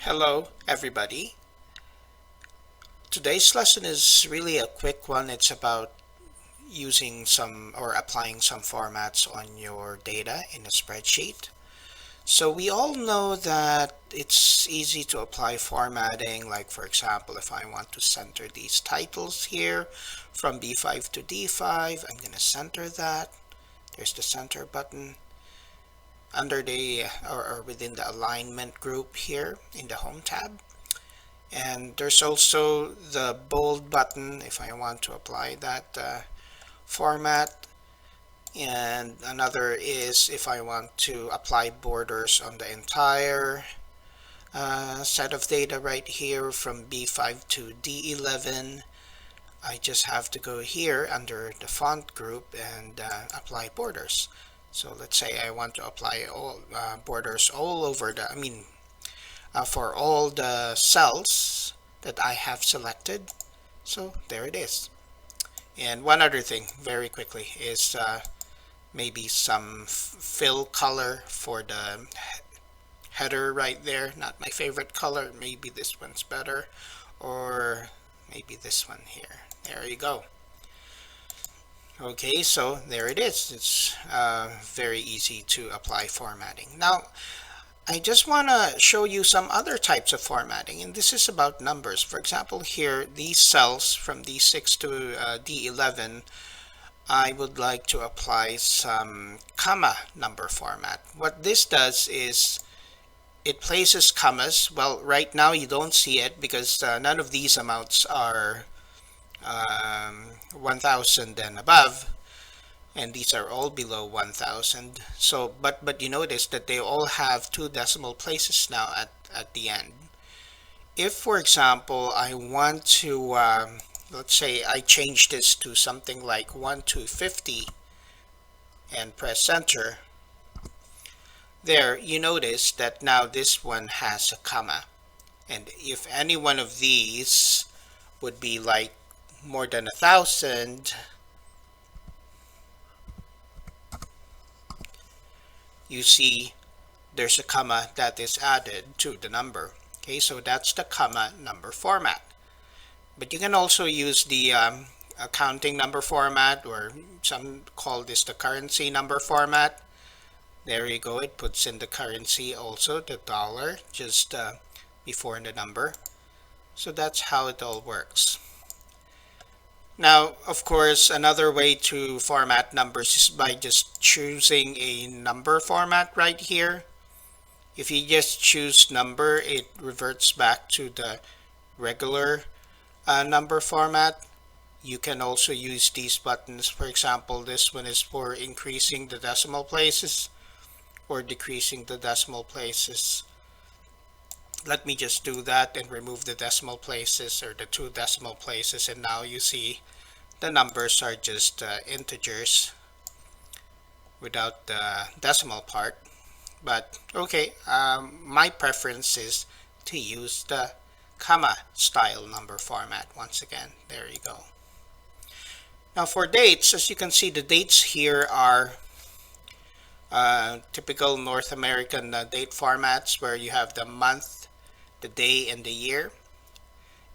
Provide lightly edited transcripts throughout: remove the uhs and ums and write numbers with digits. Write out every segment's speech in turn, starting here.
Hello, everybody. Today's lesson is really a quick one. It's about using some or applying some formats on your data in a spreadsheet. So we all know that it's easy to apply formatting. Like, for example, if I want to center these titles here from B5 to D5, I'm going to center that. There's the center button. Under the or within the alignment group here in the home tab. And there's also the bold button if I want to apply that format. And another is if I want to apply borders on the entire set of data right here from B5 to D11. I just have to go here under the font group and apply borders. So let's say I want to apply all borders all over for all the cells that I have selected. So there it is. And one other thing very quickly is maybe some fill color for the header right there. Not my favorite color. Maybe this one's better, or maybe this one here. There you go. Okay, so there it is. It's very easy to apply formatting. Now, I just want to show you some other types of formatting, and this is about numbers. For example, here, these cells from D6 to D11, I would like to apply some comma number format. What this does is it places commas. Well, right now you don't see it because none of these amounts are 1000 and above, and these are all below 1000. So but you notice that they all have two decimal places now at the end. If, for example, I want to let's say I change this to something like 1 to 50 and press enter, there you notice that now this one has a comma, and if any one of these would be like more than 1000, you see there's a comma that is added to the number. Okay, so that's the comma number format. But you can also use the accounting number format, or some call this the currency number format. There you go, it puts in the currency also, the dollar, just before the number. So that's how it all works. Now, of course, another way to format numbers is by just choosing a number format right here. If you just choose number, it reverts back to the regular number format. You can also use these buttons. For example, this one is for increasing the decimal places or decreasing the decimal places. Let me just do that and remove the decimal places, or the two decimal places, and now you see the numbers are just integers without the decimal part. But okay, my preference is to use the comma style number format. Once again, there you go. Now for dates, as you can see, the dates here are typical North American date formats, where you have the month, the day, and the year.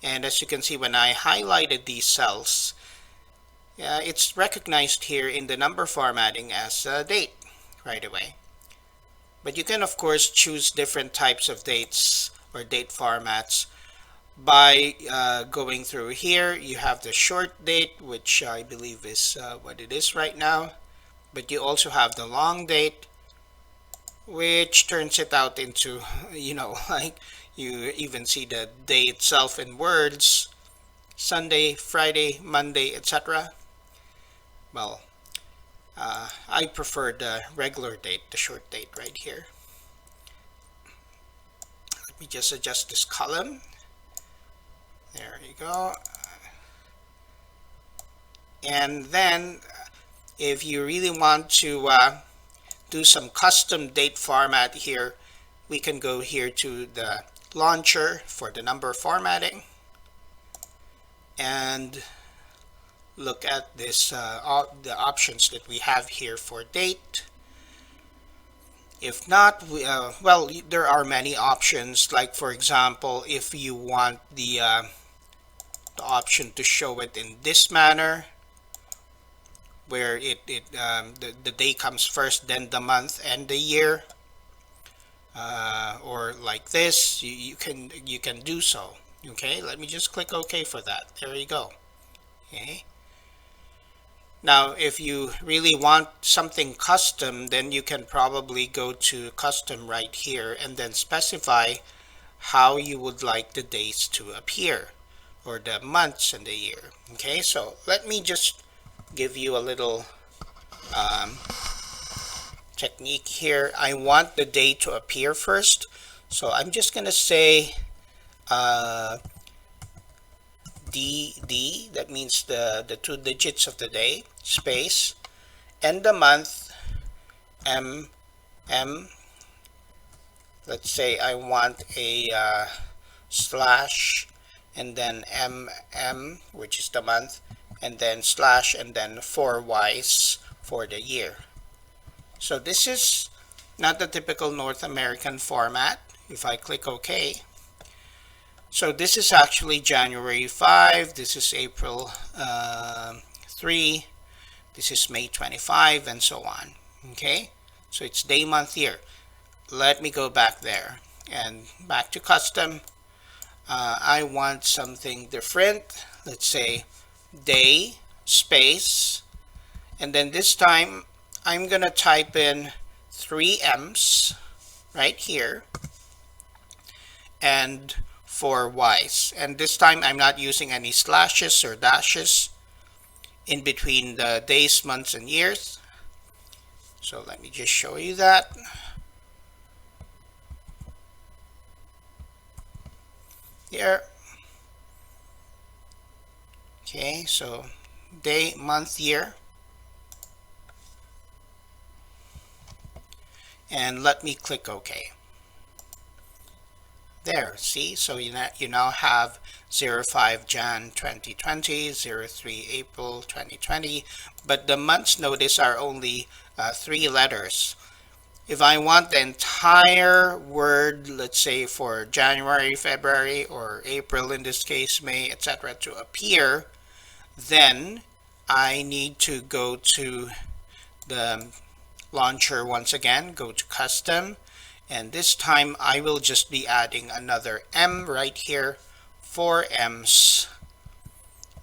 And as you can see, when I highlighted these cells, it's recognized here in the number formatting as a date right away. But you can, of course, choose different types of dates or date formats by going through here. You have the short date, which I believe is what it is right now. But you also have the long date, which turns it out into, like you even see the day itself in words: Sunday, Friday, Monday, etc. Well, I prefer the regular date, the short date right here. Let me just adjust this column. There you go. And then if you really want to do some custom date format here, we can go here to the launcher for the number formatting and look at this the options that we have here for date. If not, well, there are many options. Like for example, if you want the option to show it in this manner, where the day comes first, then the month and the year, or like this, you can do so. Okay, let me just click OK for that. There you go. Okay. Now, if you really want something custom, then you can probably go to custom right here and then specify how you would like the days to appear, or the months and the year. Okay, so let me just give you a little technique here. I want the day to appear first, so I'm just gonna say DD, that means the two digits of the day, space, and the month, MM. Let's say I want a slash and then MM, which is the month, and then slash and then 4Ys for the year. So this is not the typical North American format. If I click OK, so this is actually January 5, this is April 3, this is May 25, and so on. Okay, so it's day, month, year. Let me go back there and back to custom. I want something different. Let's say day, space, and then this time I'm gonna type in 3 M's right here and 4 Y's, and this time I'm not using any slashes or dashes in between the days, months, and years. So let me just show you that. Here. Okay, so day, month, year. And let me click OK. There, see, so you now have 05 Jan 2020, 03 April 2020, but the months, notice, are only 3 letters. If I want the entire word, let's say for January, February, or April in this case, May, etc., to appear, then I need to go to the launcher once again, go to custom, and this time I will just be adding another M right here, 4 M's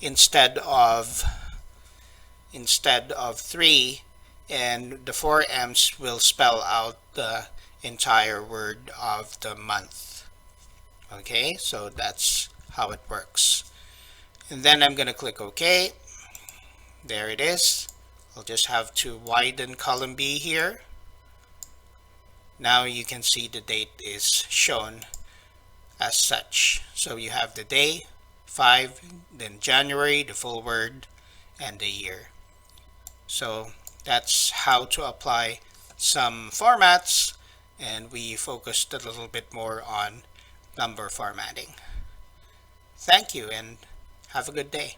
instead of 3, and the 4 M's will spell out the entire word of the month. Okay, so that's how it works. And then I'm going to click OK. There it is. I'll just have to widen column B here. Now you can see the date is shown as such. So you have the day, 5, then January, the full word, and the year. So that's how to apply some formats, and we focused a little bit more on number formatting. Thank you and have a good day.